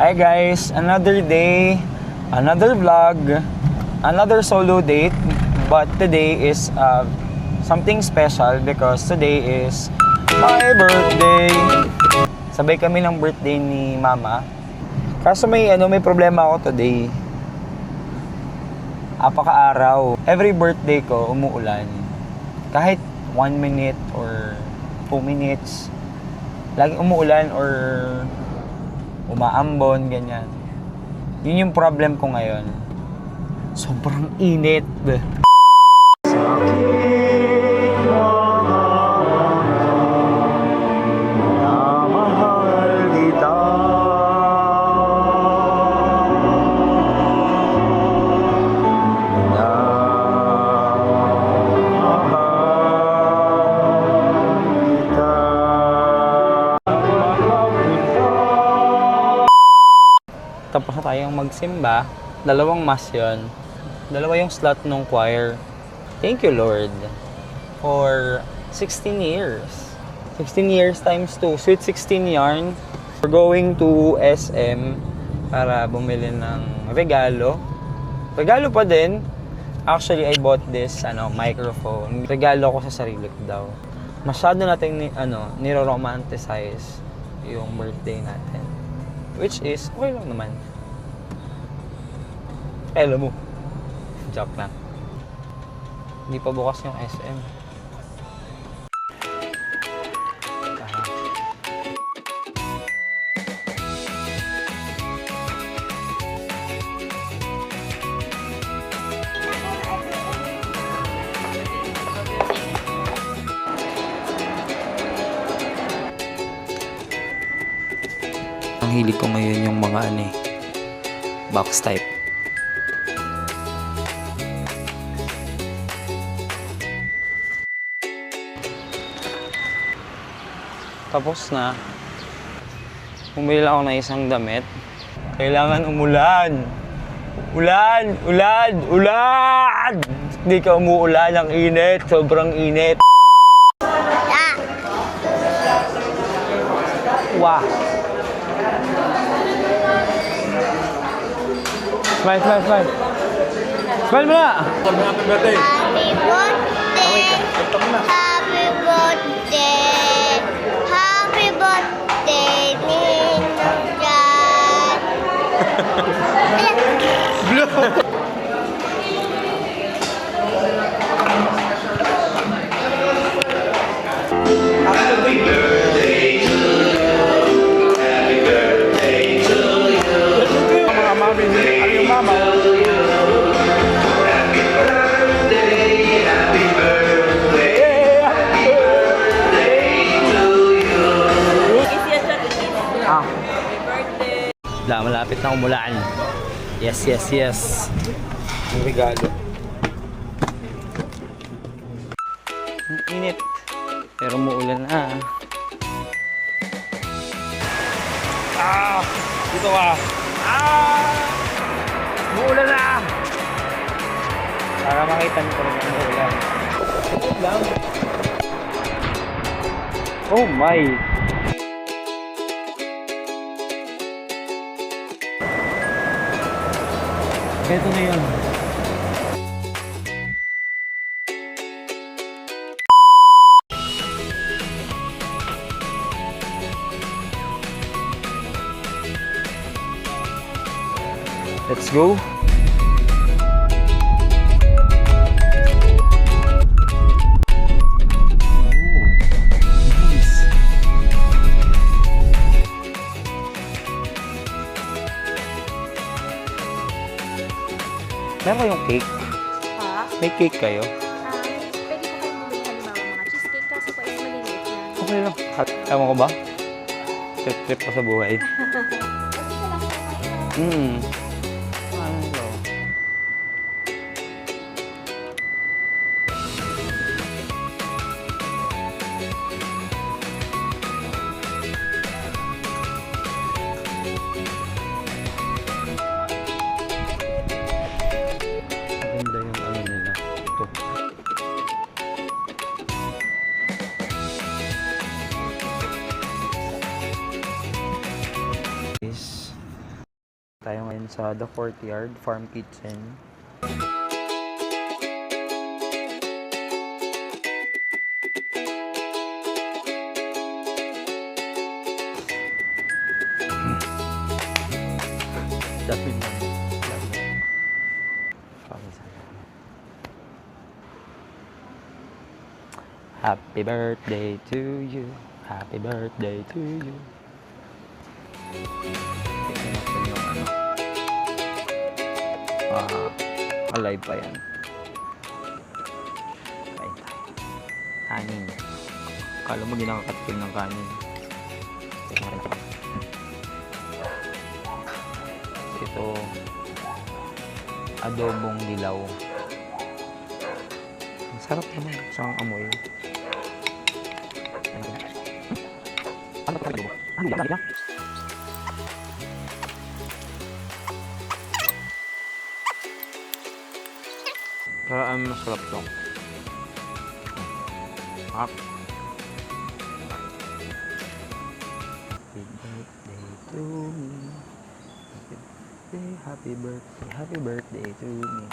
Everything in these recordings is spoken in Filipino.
Hi guys, another day, another vlog, another solo date. But today is something special because today is my birthday. Sabay kami ng birthday ni Mama. Kaso may problema ako today. Apaka-araw. Every birthday ko umuulan. Kahit 1 minute or 2 minutes, laging umuulan or umaambon, ganyan. Yun yung problem ko ngayon. Sobrang init. Tapos na tayong magsimba. Dalawang mass yun. Dalawa yung slot ng choir. Thank you, Lord, for 16 years. 16 years times 2. Sweet 16 yarn. We're going to SM para bumili ng regalo. Regalo pa din. Actually, I bought this microphone. Regalo ko sa sarili ko daw. Masyado natin niro-romanticize yung birthday natin. Which is, okay lang naman. Alam mo. Joke lang. Hindi pa bukas yung SM. Ang hilig ko ngayon yung mga box type. Tapos na. Bumili ako ng isang damit. Kailangan umulan. Ulan! Ulan! Ulan! Hindi ka umuulan. Ang init. Sobrang init. Wow! Smile, smile, smile. Smile mo na! Happy birthday! Happy birthday! Happy birthday! Happy birthday, Ninong Jan! Blue! Happy birthday to you. Happy birthday to you. Mga mami, ano yung mama? Happy birthday, happy birthday, happy birthday to you. Happy birthday! Malapit na umulan. Yes, yes, yes. Ang regalo. Ang init. Pero muulan na. Dito ka. Muulan na. Para makita nyo talaga ang uulan. Wait lang. Oh my. Ito na yun. Let's go. Meron kayong cake? Ha? May cake kayo? Pwede po kayo bumili halimbawa mga cheesecake kaso po is maliliit na. Okay lang. Ewan ko ba? Trip ko sa buhay. Ano ba? Maganda yung nila. Ito. tayo ngayon sa The Courtyard Farm Kitchen. Dapin lang. Happy birthday to you. Happy birthday to you. Tingnan natin yung ano. Alive pa yan. Kain tayo. Kanin. Kala mo di nakakatikim ng kanin. Tingnan natin. Ito, adobong dilaw. Ang sarap naman. Siyang amoy. Ano ba ito? Ano ba? Kaya masarap to. Happy birthday to me. Happy birthday to me.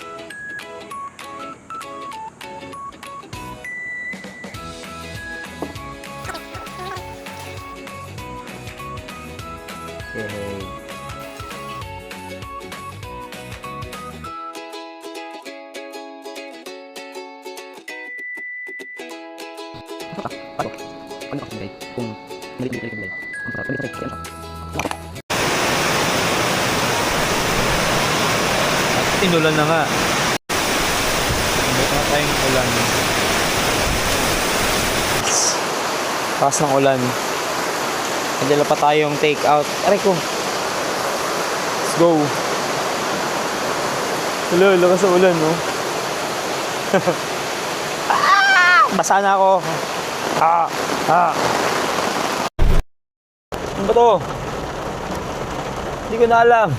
Yay. Tinulan na nga. Meron na tayong ulan. Taas ng ulan. Nadala pa tayong take out. Aray ko. Let's go. Hello, lakas ng ulan, no? Basa na ako. Ano ba to? Hindi ko na alam.